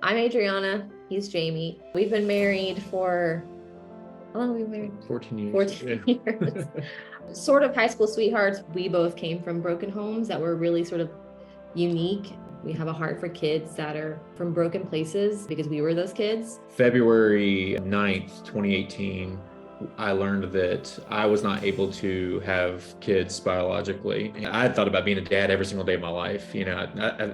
I'm Adriana. He's Jamie. We've been married for, how long have we been married? 14 years. 14 years. Sort of high school sweethearts. We both came from broken homes that were really sort of unique. We have a heart for kids that are from broken places because we were those kids. February 9th, 2018, I learned that I was not able to have kids biologically. I had thought about being a dad every single day of my life. You know,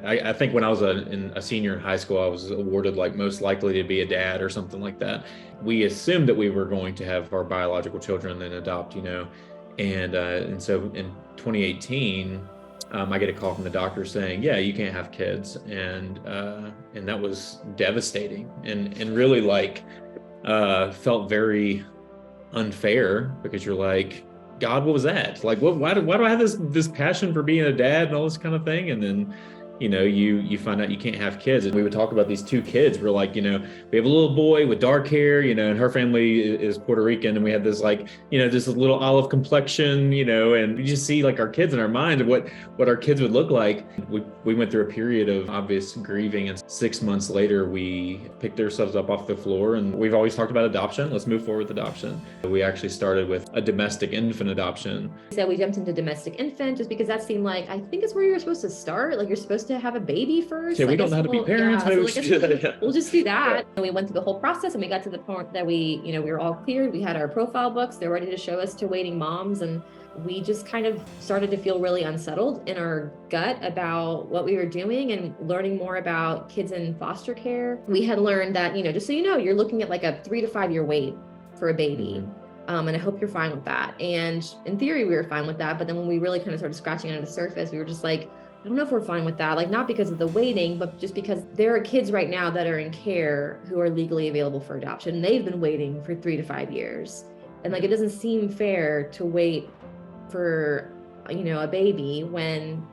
I think when I was a senior in high school, I was awarded like most likely to be a dad or something like that. We assumed that we were going to have our biological children and then adopt, and so in 2018, I get a call from the doctor saying, "Yeah, you can't have kids," and that was devastating and really felt very unfair, because you're like, God, what was that? Like, why do I have this passion for being a dad and all this kind of thing? And then, you find out you can't have kids. And we would talk about these two kids. We're like, we have a little boy with dark hair, and her family is Puerto Rican. And we had this just a little olive complexion, and we just see like our kids in our mind of what our kids would look like. We went through a period of obvious grieving, and 6 months later, we picked ourselves up off the floor, and we've always talked about adoption. Let's move forward with adoption. We actually started with a domestic infant adoption. So we jumped into domestic infant just because that seemed like, I think it's where you're supposed to start. Like, you're supposed to have a baby first. Yeah, we don't know how to be parents. We'll just do that. Yeah. And we went through the whole process, and we got to the point that we were all cleared. We had our profile books. They're ready to show us to waiting moms. And we just kind of started to feel really unsettled in our gut about what we were doing and learning more about kids in foster care. We had learned that, just so you're looking at like a 3 to 5 year wait for a baby. Mm-hmm. And I hope you're fine with that. And in theory, we were fine with that. But then when we really kind of started scratching under the surface, we were just like, I don't know if we're fine with that. Like, not because of the waiting, but just because there are kids right now that are in care who are legally available for adoption. They've been waiting for 3 to 5 years. And like, it doesn't seem fair to wait for, a baby when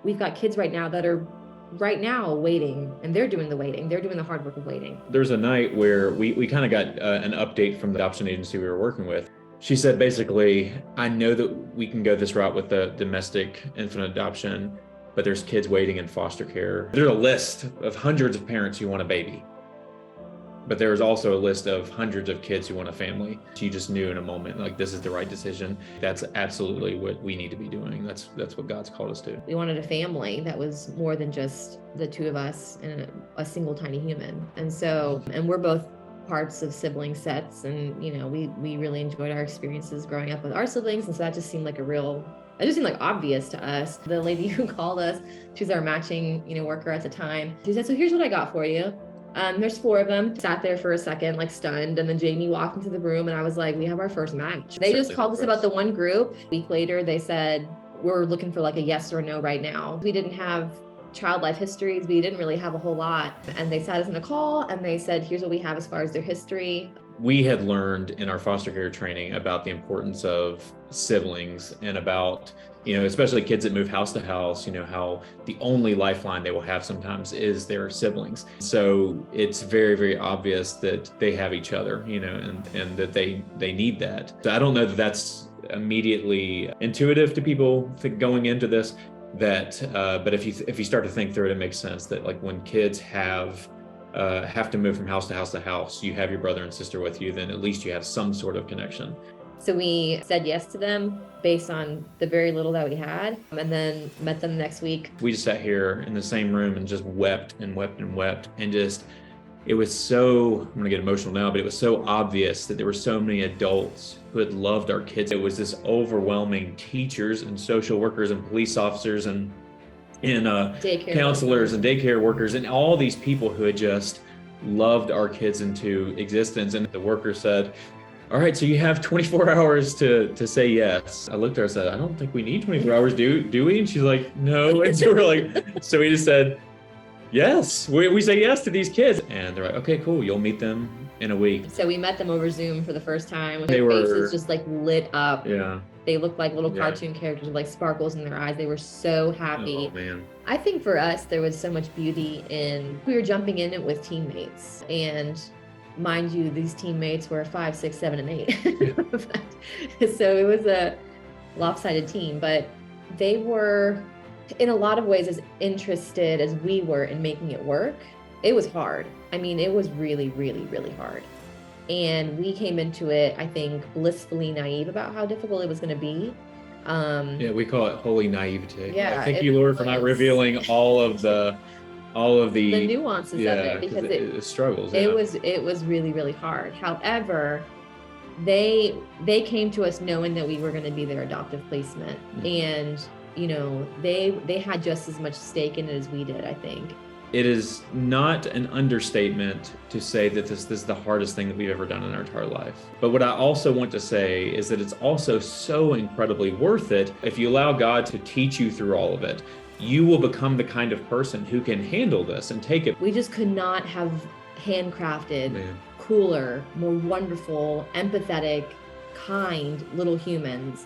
we've got kids right now that are right now waiting, and they're doing the waiting. They're doing the hard work of waiting. There's a night where we kind of got an update from the adoption agency we were working with. She said, basically, I know that we can go this route with the domestic infant adoption, but there's kids waiting in foster care. There's a list of hundreds of parents who want a baby, but there was also a list of hundreds of kids who want a family. She just knew in a moment, like, this is the right decision. That's absolutely what we need to be doing. That's what God's called us to. We wanted a family that was more than just the two of us and a single tiny human. And we're both parts of sibling sets, and we really enjoyed our experiences growing up with our siblings, and so that just seemed like obvious to us. The lady who called us, she was our matching worker at the time. She said, "So here's what I got for you." There's 4 of them. Sat there for a second, like stunned, and then Jamie walked into the room, and I was like, "We have our first match." They just called us about the one group. A week later, they said, "We're looking for like a yes or no right now." We didn't have child life histories. We didn't really have a whole lot. And they sat us in a call, and they said, "Here's what we have as far as their history." We had learned in our foster care training about the importance of siblings, and about, especially kids that move house to house, how the only lifeline they will have sometimes is their siblings. So it's very, very obvious that they have each other, and that they need that. So I don't know that that's immediately intuitive to people going into this, but if you start to think through it, it makes sense that, like, when kids have to move from house to house to house, you have your brother and sister with you, then at least you have some sort of connection. So we said yes to them based on the very little that we had, and then met them next week. We just sat here in the same room and just wept and wept and wept, and it was so, I'm gonna get emotional now, but it was so obvious that there were so many adults who had loved our kids. It was this overwhelming teachers and social workers and police officers and counselors and daycare workers, and all these people who had just loved our kids into existence. And the worker said, "All right, so you have 24 hours to say yes." I looked at her and said, "I don't think we need 24 hours, do we?" And she's like, "No." And so we're like, so we just said, yes, we say yes to these kids. And they're like, "Okay, cool, you'll meet them in a week." So we met them over Zoom for the first time, with their faces just like lit up. Yeah. They looked like little cartoon characters with like sparkles in their eyes. They were so happy. Oh, man. I think for us, there was so much beauty in, we were jumping in it with teammates. And mind you, these teammates were 5, 6, 7, and 8. So it was a lopsided team, but they were in a lot of ways as interested as we were in making it work. it was hard. I mean, it was really, really, really hard. And we came into it, I think, blissfully naive about how difficult it was going to be. Yeah, we call it holy naivete. Yeah, Thank it you, Lord, for not was. revealing all of the The nuances of it, because it struggles. It was really, really hard. However, they came to us knowing that we were going to be their adoptive placement, and they had just as much stake in it as we did, I think. It is not an understatement to say that this is the hardest thing that we've ever done in our entire life. But what I also want to say is that it's also so incredibly worth it if you allow God to teach you through all of it. You will become the kind of person who can handle this and take it. We just could not have handcrafted, cooler, more wonderful, empathetic, kind little humans